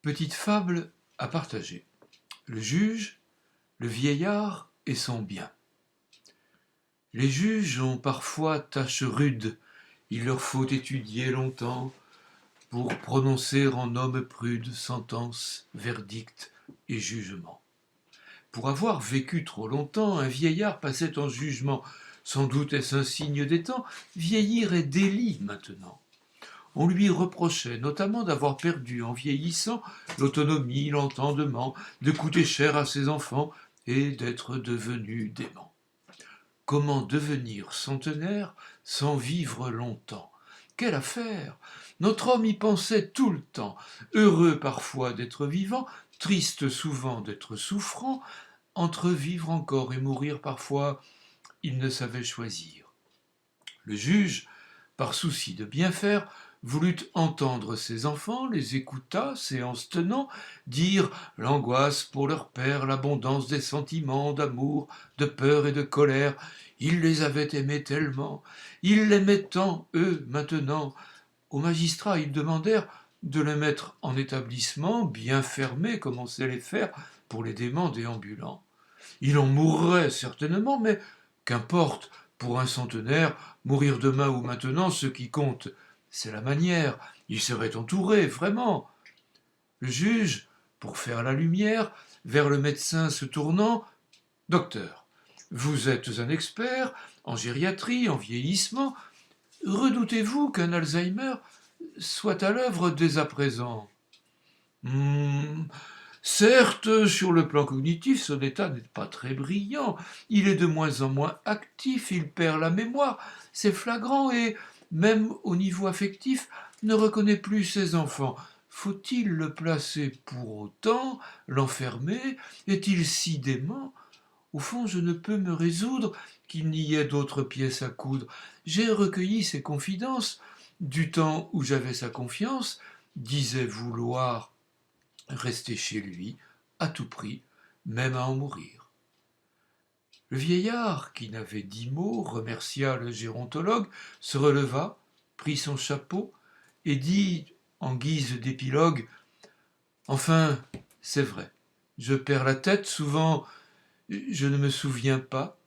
Petite fable à partager. Le juge, le vieillard et son bien. Les juges ont parfois tâche rude, il leur faut étudier longtemps pour prononcer en homme prude sentence, verdict et jugement. Pour avoir vécu trop longtemps, un vieillard passait en jugement. Sans doute est-ce un signe des temps, vieillir est délit maintenant. On lui reprochait notamment d'avoir perdu en vieillissant l'autonomie, l'entendement, de coûter cher à ses enfants et d'être devenu dément. Comment devenir centenaire sans vivre longtemps? Quelle affaire! Notre homme y pensait tout le temps, heureux parfois d'être vivant, triste souvent d'être souffrant, entre vivre encore et mourir parfois, il ne savait choisir. Le juge, par souci de bien faire, voulut entendre ses enfants, les écouta, séance tenant, dire l'angoisse pour leur père, l'abondance des sentiments, d'amour, de peur et de colère. Ils les avaient aimés tellement, ils l'aimaient tant, eux, maintenant. Aux magistrats, ils demandèrent de le mettre en établissement, bien fermé, comme on sait les faire pour les déments déambulants. Il en mourrait certainement, mais qu'importe, pour un centenaire, mourir demain ou maintenant, ce qui compte, c'est la manière. Il serait entouré, vraiment. Le juge, pour faire la lumière, vers le médecin se tournant, « Docteur, vous êtes un expert en gériatrie, en vieillissement. Redoutez-vous qu'un Alzheimer soit à l'œuvre dès à présent ?»« Certes, sur le plan cognitif, son état n'est pas très brillant. Il est de moins en moins actif, il perd la mémoire, c'est flagrant et, même au niveau affectif, ne reconnaît plus ses enfants. Faut-il le placer pour autant, l'enfermer? Est-il si dément? Au fond, je ne peux me résoudre qu'il n'y ait d'autres pièces à coudre. J'ai recueilli ses confidences du temps où j'avais sa confiance, disait vouloir rester chez lui, à tout prix, même à en mourir. Le vieillard, qui n'avait dit mot, remercia le gérontologue, se releva, prit son chapeau et dit, en guise d'épilogue, « Enfin, c'est vrai, je perds la tête, souvent je ne me souviens pas,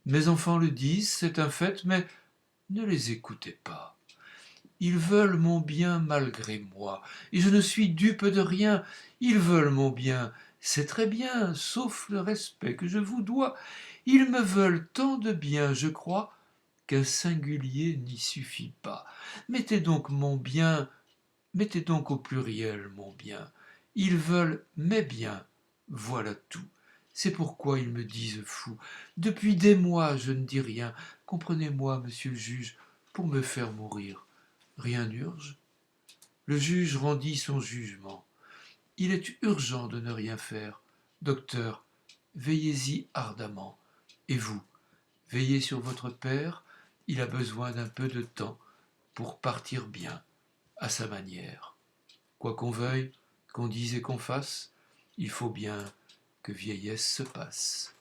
mes enfants le disent, c'est un fait, mais ne les écoutez pas. Ils veulent mon bien malgré moi, et je ne suis dupe de rien. Ils veulent mon bien, c'est très bien, sauf le respect que je vous dois. Ils me veulent tant de bien, je crois, qu'un singulier n'y suffit pas. Mettez donc mon bien, mettez donc au pluriel mon bien. Ils veulent mes biens, voilà tout. C'est pourquoi ils me disent fou. Depuis des mois, je ne dis rien. Comprenez-moi, monsieur le juge, pour me faire mourir. Rien n'urge. » Le juge rendit son jugement. Il est urgent de ne rien faire. Docteur, veillez-y ardemment. Et vous, veillez sur votre père. Il a besoin d'un peu de temps pour partir bien, à sa manière. Quoi qu'on veuille, qu'on dise et qu'on fasse, il faut bien que vieillesse se passe.